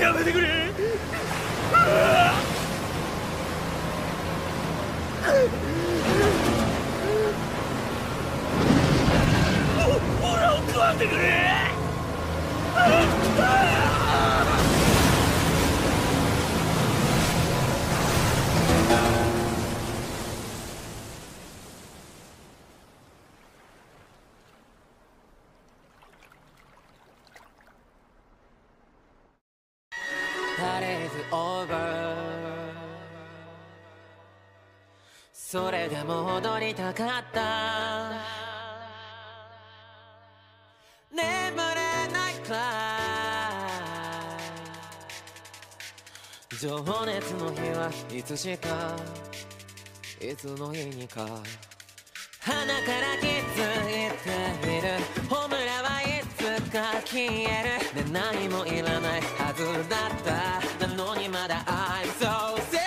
やめてくれ。オラを食わんでくれ。それでも踊りたかった。眠れないくらい情熱の日はいつしかいつの日にか鼻から気づいている。ホムラはいつか消える。で何もいらないはずだったなのにまだ I'm so serious。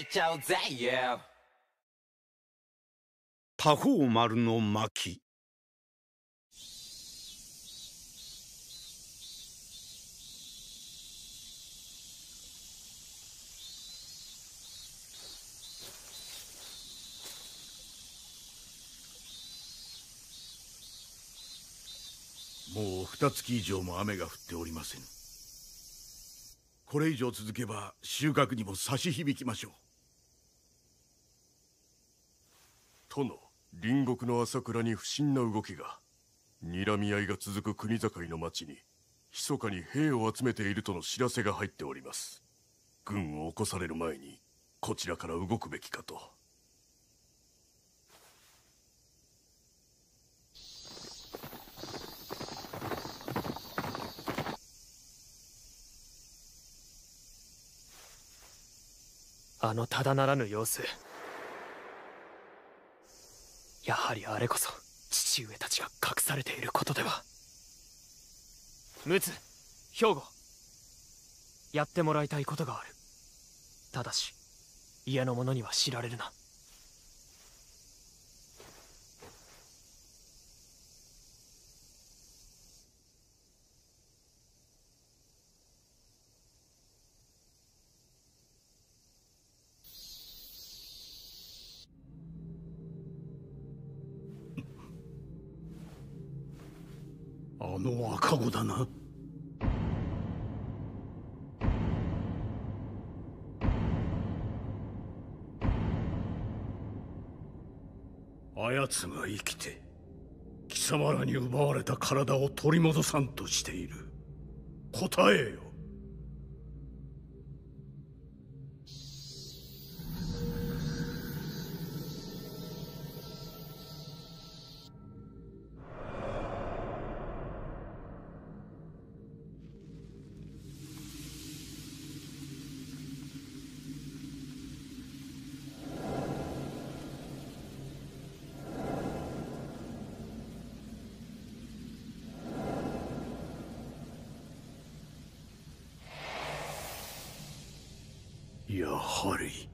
ちゃうぜ、多宝丸の巻。もう2月以上も雨が降っておりません。これ以上続けば収穫にも差し響きましょう。殿、隣国の朝倉に不審な動きが。睨み合いが続く国境の町に密かに兵を集めているとの知らせが入っております。軍を起こされる前にこちらから動くべきかと。あのただならぬ様子、やはりあれこそ父上たちが隠されていることでは。陸奥、兵庫、やってもらいたいことがある。ただし家の者には知られるな。あの赤子だな。あやつが生きて貴様らに奪われた体を取り戻さんとしている。答えよ。やはり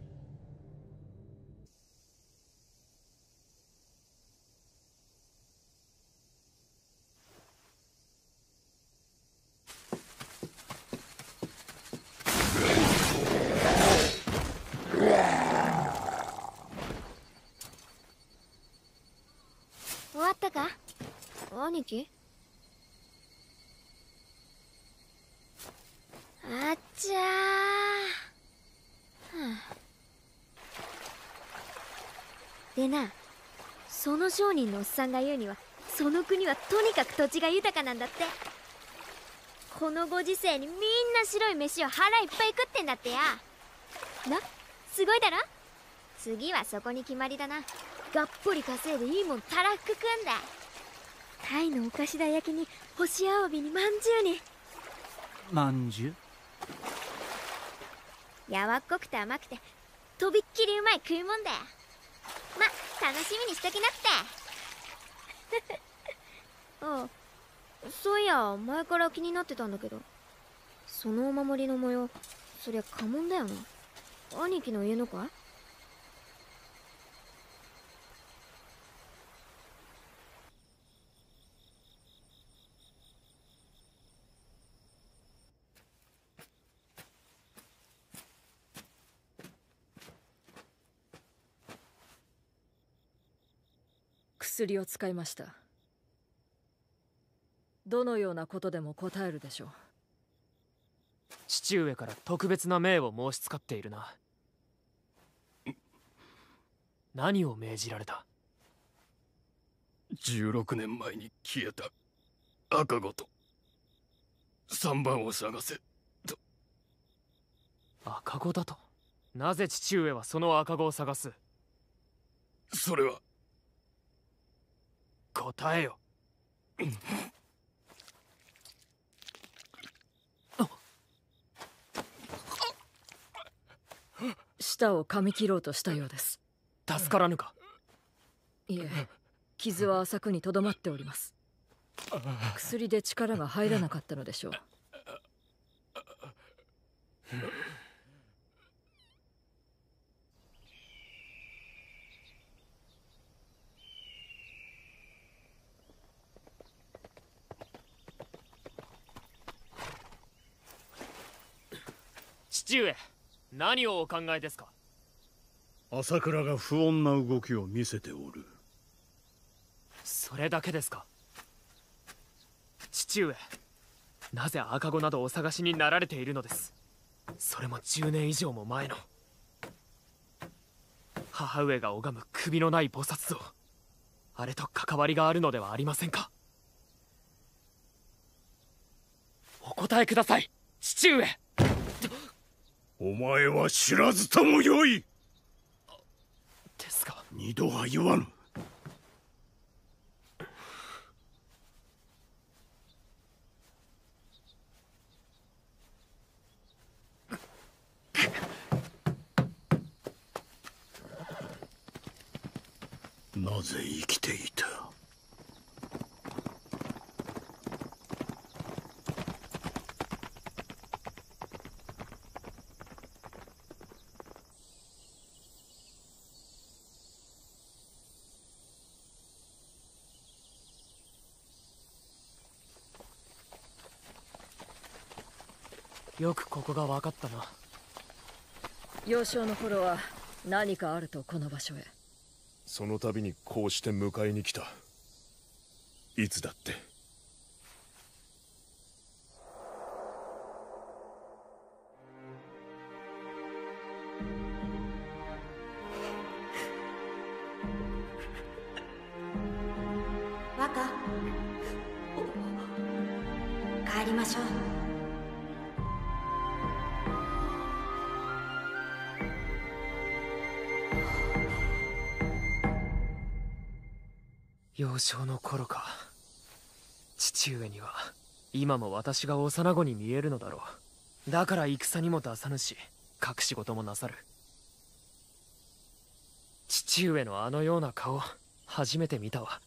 兄貴？あっちゃー、でな、その商人のおっさんが言うには、その国はとにかく土地が豊かなんだって。このご時世にみんな白い飯を腹いっぱい食ってんだってや。な、すごいだろ。次はそこに決まりだな。がっぽり稼いでいいもんたらふく食うんだ。タイのお菓子だ焼きに干しアワビにまんじゅうに。まんじゅう？やわっこくて甘くてとびっきりうまい食いもんだよ。ま、楽しみにしときなってああ、そういや前から気になってたんだけど、そのお守りの模様、そりゃ家紋だよな。兄貴の家のかい？薬を使いました。どのようなことでも答えるでしょう。父上から特別な命を申しつかっているな。何を命じられた？16年前に消えた赤子と3番を探せと。赤子だと？なぜ父上はその赤子を探す？それは答えよ。舌を噛み切ろうとしたようです。助からぬか？いえ、傷は浅くにとどまっております。薬で力が入らなかったのでしょう。父上、何をお考えですか？朝倉が不穏な動きを見せておる。それだけですか？父上、なぜ赤子などお探しになられているのです？それも10年以上も前の。母上が拝む首のない菩薩像、あれと関わりがあるのではありませんか？お答えください、父上。お前は知らずともよい。ですが、二度は言わぬ。なぜ生きていた？よくここが分かったな。幼少の頃は何かあるとこの場所へ。その度にこうして迎えに来た。いつだって。若、帰りましょう。幼少の頃か。父上には今も私が幼子に見えるのだろう。だから戦にも出さぬし、隠し事もなさる。父上のあのような顔、初めて見たわ。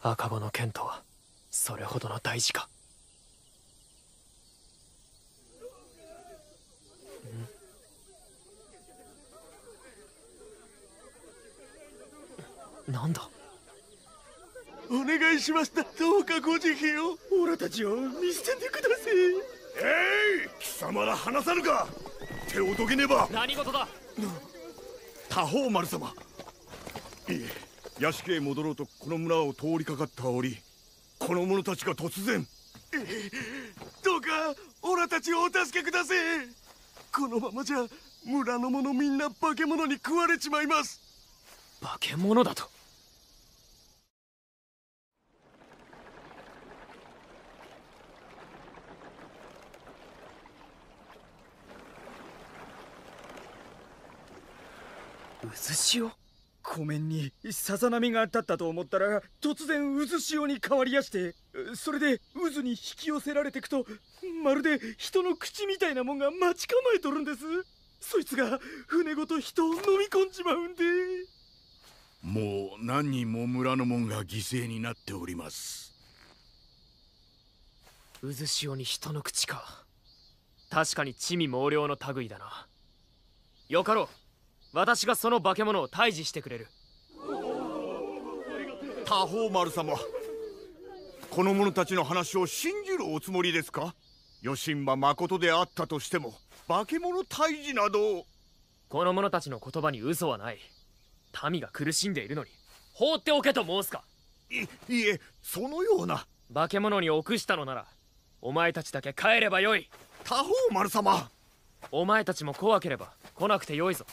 赤子の剣とはそれほどの大事か。なんだ？お願いしました。どうかご慈悲を。オラたちを見捨ててください。貴様ら話さぬか。手をどけねば。何事だ？多宝丸様。いえ、屋敷へ戻ろうとこの村を通りかかった折、この者たちが突然、どうかオラたちをお助けください。このままじゃ村の者みんな化け物に食われちまいます。化け物だと？渦潮？湖面にさざ波が立ったと思ったら突然渦潮に変わりやして、それで渦に引き寄せられてくと、まるで人の口みたいなもんが待ち構えとるんです。そいつが船ごと人を飲み込んじまうんで。もう何人も村の者が犠牲になっております。渦潮に人の口か。確かに魑魅魍魎の類だな。よかろう、私がその化け物を退治してくれる。多宝丸様、この者たちの話を信じるおつもりですか？余震はまことであったとしても化け物退治など。この者たちの言葉に嘘はない。民が苦しんでいるのに放っておけと申すか？いえ、そのような。化け物に臆したのならお前たちだけ帰ればよい。多宝丸様、お前たちも怖ければ来なくてよいぞ。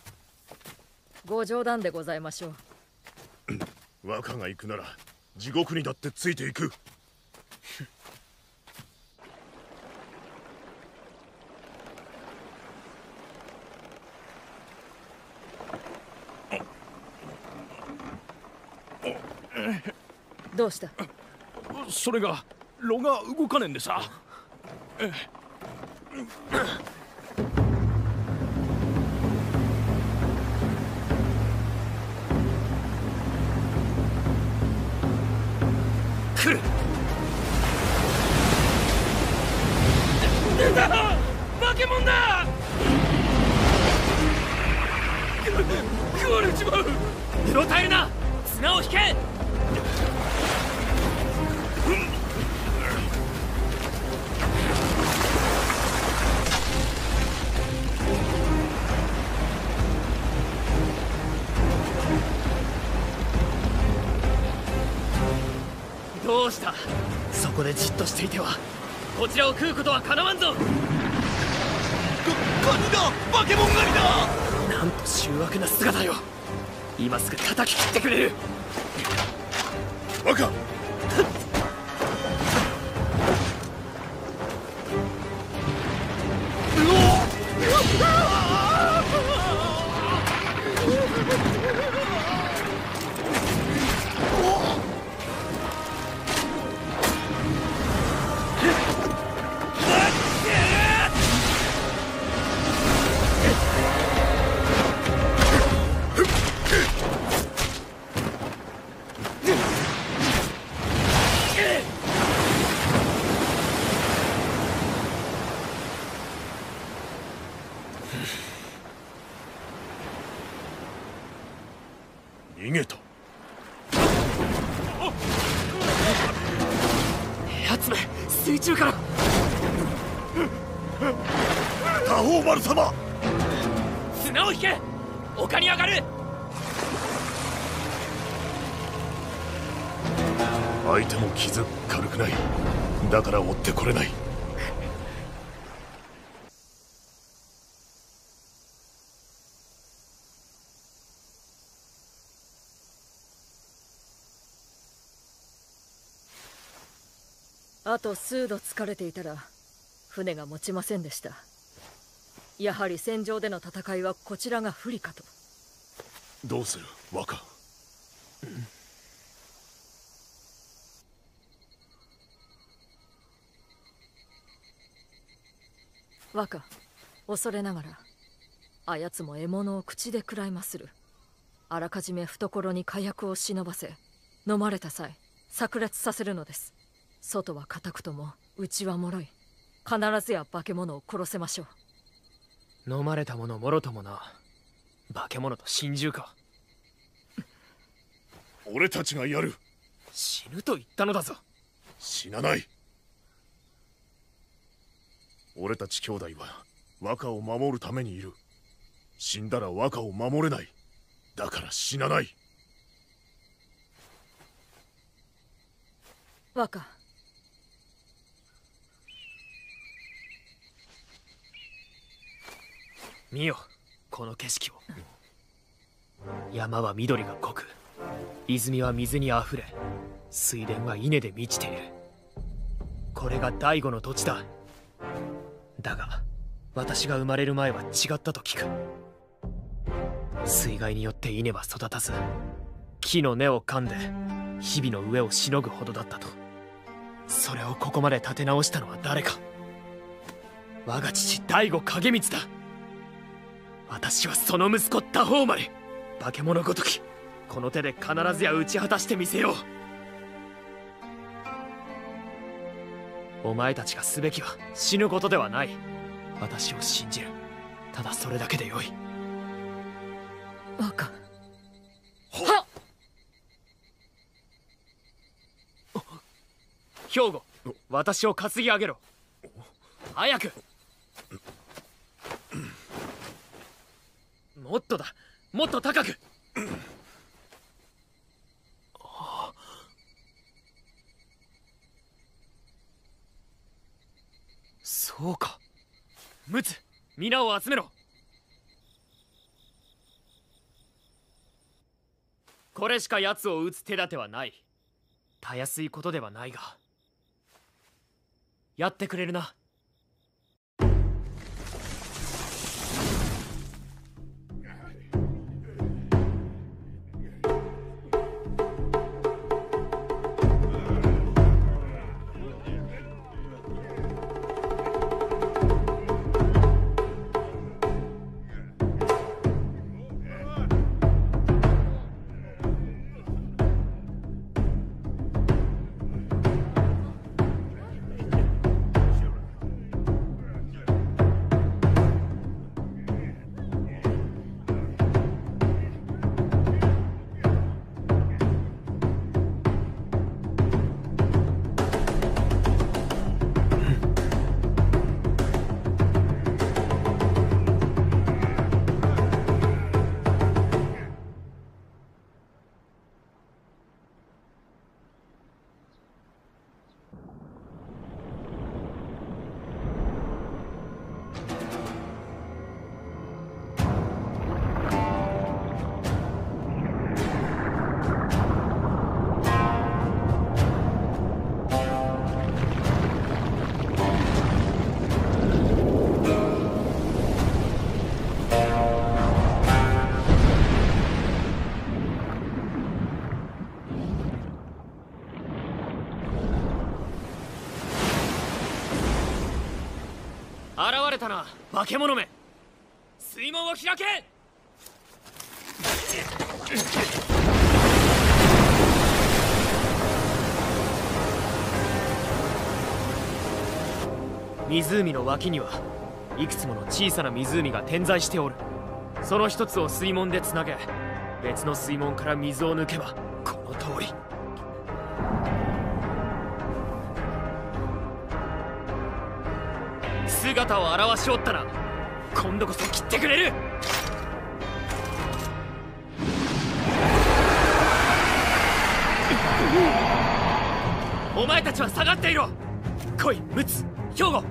ご冗談でございましょう。若が行くなら地獄にだってついていく。どうした？それが炉が動かねんでさ。来る。出た！化け物だ！食われちまう。うろたえるな。綱を引け。どうした？そこでじっとしていてはこちらを食うことはかなわんぞ。カニだ！化け物狩りだ！なんと醜悪な姿よ。今すぐ叩き切ってくれる。若！逃げた。奴め、水中から。多宝丸様、綱を引け。丘に上がる。相手も傷軽くない。だから追ってこれない。あと数度疲れていたら船が持ちませんでした。やはり戦場での戦いはこちらが不利かと。どうする若？若、恐れながらあやつも獲物を口で食らいまする。あらかじめ懐に火薬を忍ばせ、飲まれた際炸裂させるのです。外は固くとも内は脆い。必ずや化け物を殺せましょう。飲まれたものもろともな。化け物と心中か。俺たちがやる。死ぬと言ったのだぞ。死なない。俺たち兄弟は若を守るためにいる。死んだら若を守れない。だから死なない。若。見よこの景色を。山は緑が濃く、泉は水にあふれ、水田は稲で満ちている。これが大悟の土地だ。だが私が生まれる前は違ったと聞く。水害によって稲は育たず、木の根を噛んで日々の上をしのぐほどだったと。それをここまで立て直したのは誰か。我が父大悟景光だ。私はその息子多宝丸、化け物ごときこの手で必ずや打ち果たしてみせよう。お前たちがすべきは死ぬことではない。私を信じる。ただそれだけでよい。若。はっ。兵庫、私を担ぎ上げろ。早く。もっとだ、もっと高く。そうか。陸奥、皆を集めろ。これしか奴を撃つ手立てはない。たやすいことではないが、やってくれるな。現れたな、化け物め。水門を開け。湖の脇にはいくつもの小さな湖が点在しておる。その一つを水門でつなげ、別の水門から水を抜けばこの通り。姿を現しおったな。今度こそ切ってくれる。お前たちは下がっていろ。来い、陸奥、兵庫。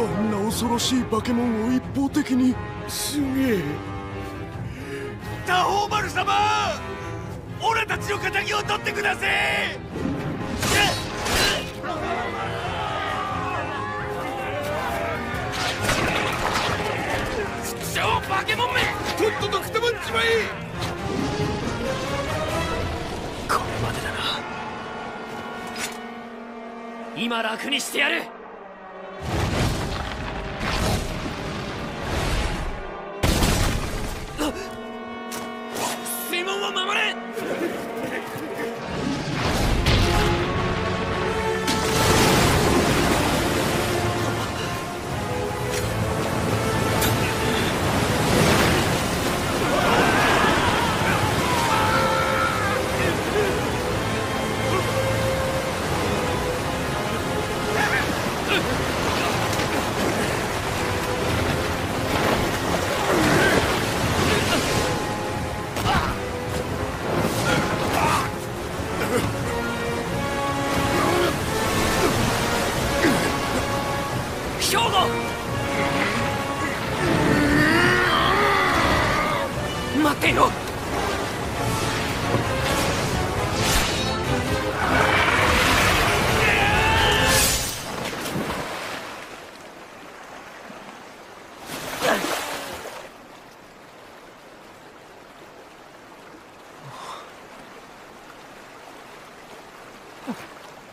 あんな恐ろしい化け物を一方的に。すげえ。多宝丸様、俺たちの仇を取ってください。超化け物め、とっととくたばっちまえ。これまでだな。今楽にしてやる。水門を守れ。ていろ。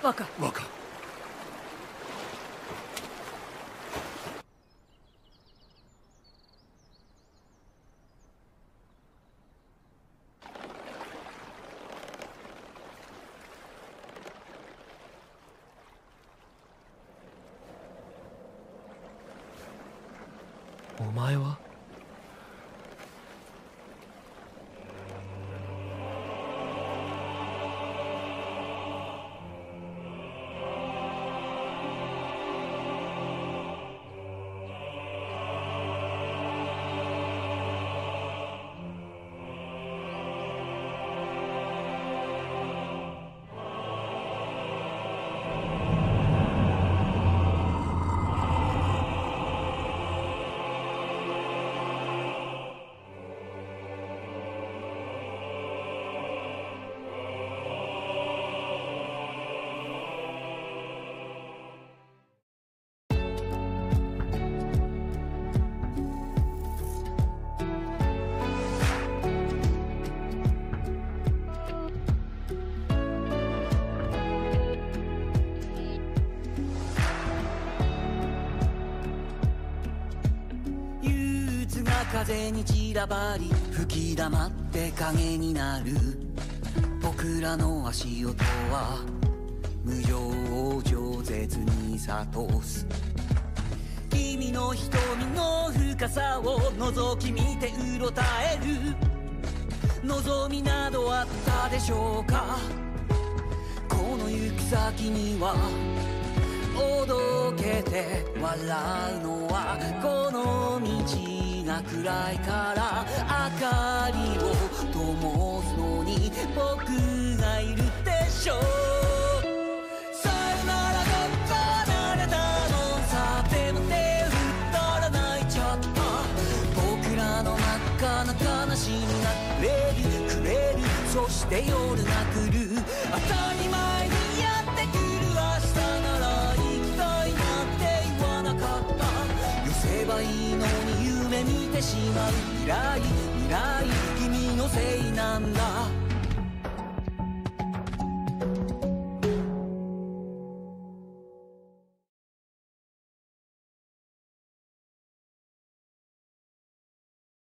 若。お前は？風に散らばり吹き溜まって影になる僕らの足音は無情を饒舌に諭す君の瞳の深さを覗き見てうろたえる望みなどあったでしょうかこの行く先にはおどけて笑うのはこの道が暗いから明かりを灯すのに僕がいるでしょうさよならが離れたのさでも手を振ったら泣いちゃった僕らの真っ赤な悲しみがくれるそして夜が来る当たり前にやってくる明日なら行きたいなんて言わなかった寄せばいいのに夢見てしまう未来君のせいなんだ